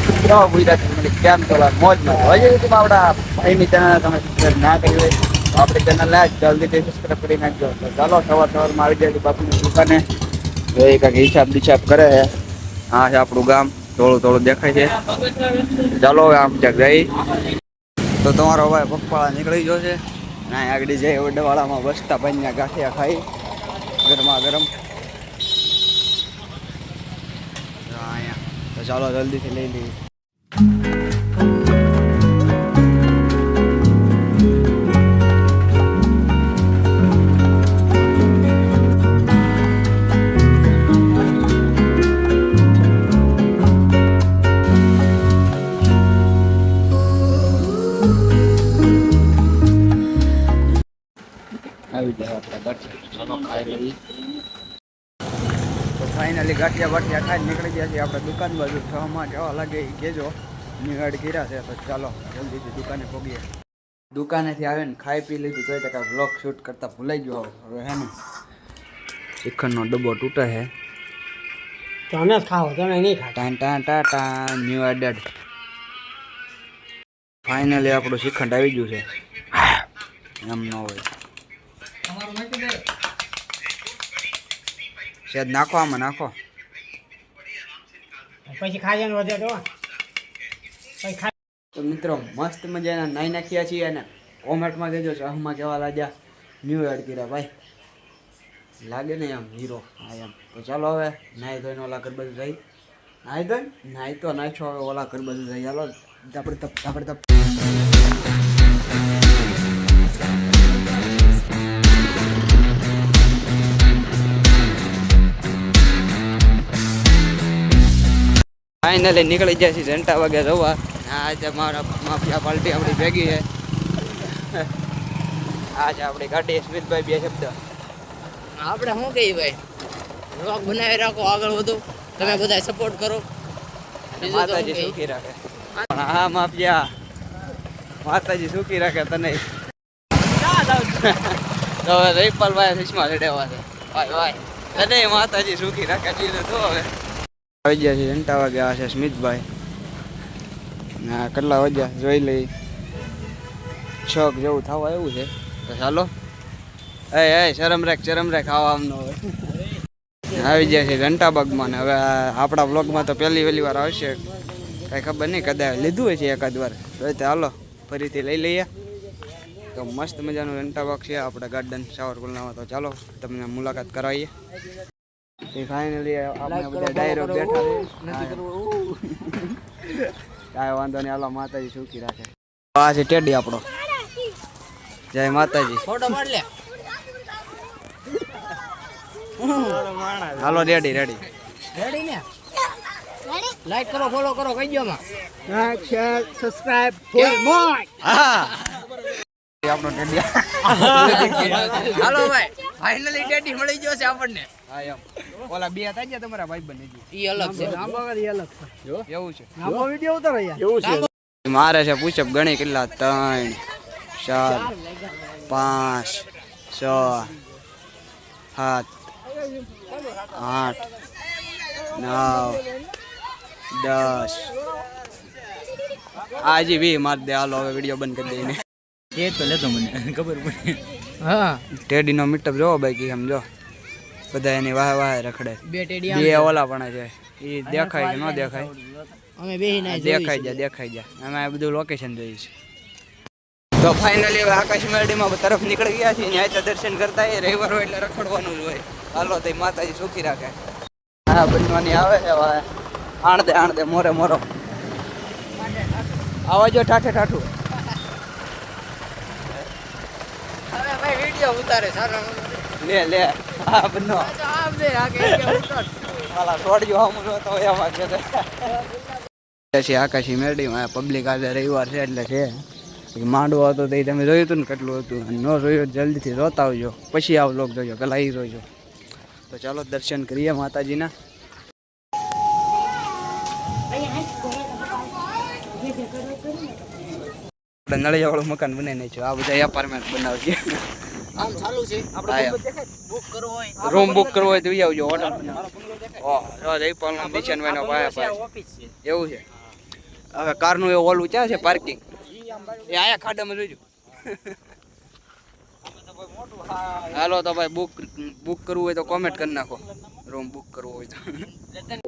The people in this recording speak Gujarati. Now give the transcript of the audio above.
ગુજરાતી કેમ ચલા મોજમાં હજી સુધી આપણા ભાઈની ચેનલ તમે સબસ્ક્રાઈબ ના કરી હોય તો આપણી ચેનલ જલ્દીથી સબસ્ક્રાઈબ કરી નાખજો. તો ચાલો સવારમાં આવી જાય બાપુની દુકાને એ કંઈક હિસાબ બિસાબ કરે છે. હા છે આપણું ગામ થોડું થોડું દેખાય છે. ચાલો આમ ક્યાંક જઈ તો તમારો ભાઈ પગપાળા નીકળી ગયો છે. ના આગળ જાય વડવાળામાં બસતા ભાઈના ગાંઠિયા ખાઈ ગરમા ગરમ. તો ચાલો જલ્દીથી લઈ લઈએ. આવી જાય આપણે ગાંઠિયા ચાલો ખાઈ લઈએ. તો ફાઇનલી ગાંઠિયા બાઠિયા ખાઈ નીકળી ગયા છીએ આપણે દુકાન બાજુ. 6 માં કેવા લાગે એ કહેજો. નિવાડ કર્યા છે તો ચાલો જલ્દીથી દુકાને પહોંચીએ. દુકાનેથી આવીને ખાઈ પી લીધું તો ટકા બ્લોગ શૂટ કરતા ભૂલાઈ ગયો. હવે હે ને શ્રીખંડનો ડબ્બો તૂટે છે. તમે ખાઓ, તમે નહીં ખાઓ. ટાન ટાન ટા ટા ન્યુ એડેડ. ફાઇનલી આપણું શ્રીખંડ આવી ગયું છે. એમ ન હોય શેદ નાખો આમાં નાખો પછી ખાવાનું વધે તો પછી ખા. તો મિત્રો મસ્ત મજાના નાઈ નાખ્યા છીએ અને કોમેન્ટમાં કહેજો ચાહમાં કેવા લાગ્યા. ન્યૂ એડ કર્યા ભાઈ લાગે ને આમ હીરો. હા એમ. તો ચાલો હવે નાઈ ધોઈને ઓલા ઘર બાજુ જઈ. નાઈ ધોઈને નાઈ તો નાખ્યો હવે ઓલા ઘર બાજુ જઈ. ચાલો આપણે તપ આપણે તપ. ફાઇનલી નીકળી જાય છે ઘંટા વાગે જવા. આજે મારા માફિયા પાર્ટી આપણી ભેગી છે. આજે આપણી ગાડી સ્મિતભાઈ બે શબ્દ આપણે શું કહીએ ભાઈ, વ્લોગ બનાવી રાખો, આગળ વધો, તમે બધા સપોર્ટ કરો. માતાજી સુખી રાખે. હા માફિયા માતાજી સુખી રાખે તને. તો હવે રૈપાલભાઈ ચશ્મા ચડ્યા છે. ભાઈ ભાઈ તને માતાજી સુખી રાખે. દીધું તો હવે આવી ગયા છે ઘંટા વાગ્યા છે સ્મિતભાઈ. ના કેટલા વાગ્યા જોઈ લઈ. 6 જેવું થવા એવું છે. તો ચાલો એ શરમ રાખ ખાવા આમ ન હોય. આવી ગયા છે ઘંટાબાગમાં ને હવે આપણા બ્લોગમાં તો પહેલી વાર આવશે. કાંઈ ખબર નહીં, કદાચ લીધું હોય છે એકાદ વાર. તો હાલો ફરીથી લઈ લઈએ. તો મસ્ત મજાનું ઘંટાબાગ છે આપણે ગાર્ડન સાવરકુંડલામાં. તો ચાલો તમને મુલાકાત કરાવીએ. ફાઇનલી આપણે બધા ડાયરો બેઠા છે. કાંઈ વાંધો નહીં, હાલો માતાજી સુખી રાખે. આ છે ટેડી આપણો. જય માતાજી. ફોટો પાડ લે. હાલો રેડી રેડી ને લાઈક કરો, ફોલો કરો, કહી દો માં. Like share subscribe for more. હા આપણો ટેડી. હાલો ભાઈ ફાઇનલી ટેડી મળી ગયો છે આપણને. હા એમ. ઓલા બે હતા ગયા તમારા ભાઈ બને ઈ અલગ છે. નાંબાવાળી અલગ છે. એવું છે. નાંબો વિડિયો ઉતારો યાર. એવું છે. મારે છે પુશઅપ ગણી કેટલા 3 4 5 6 7 8 9 10 આજે 20 માર દે. હાલો હવે વિડીયો બંધ કરી દઈને. એ તો લેતો મને ખબર પડી. હા ટેડી નો મીટઅપ જોવો બાકી સમજો બધા એની વાહ વાહ રખડે. બે ટેડી બે ઓલા પણ છે. એ દેખાય કે ન દેખાય? અમે બેહી ના દેખાઈ જાય. અમે આ બધું લોકેશન જોઈ છે. તો ફાઇનલી હવે આકાશ મેરડીમાં તરફ નીકળી ગયા છીએ. ત્યાં દર્શન કરતા એ રવિવાર હોય એટલે રખડવાનું જ હોય. હાલો તો માતાજી સુખી રાખે. હા બનવાની આવે છે હવે. આણ દે મોરો આવાજો ઠાઠું. હવે ભાઈ વિડિયો ઉતારે સારો લે હા બનો આમ દે આગે કે ઉતાર. હાલા છોડજો હમ તો એમાં કે છે આકાશી મેરડીમાં પબ્લિક આજે રવિવાર છે એટલે છે. માંડવો હતો તો તમે જોયું હતું ને કેટલું હતું. ન જોયું જલ્દીથી જોતા આવજો. પછી આ વ્લોગ જોજો, પેલા એ જોજો. તો ચાલો દર્શન કરીએ માતાજીના. નળિયા વાળું મકાન બનાવી નાખ્યું. આ બધા એપાર્ટમેન્ટ બનાવજે. આમ ચાલુ છે. આપણે બુક કરવો હોય, રૂમ બુક કરવો હોય તો આવજો. હોટલ ઓહ જો જયપાલ નો મિશનભાઈ નો ભાઈ ઓફિસ છે. એવું છે. હવે કારનું એ ઓલું ક્યાં છે પાર્કિંગ એ આયા ખાડામાં જોઈજો હાલો તો ભાઈ બુક કરવું હોય તો કોમેન્ટ કરી નાખો રૂમ બુક કરવું હોય તો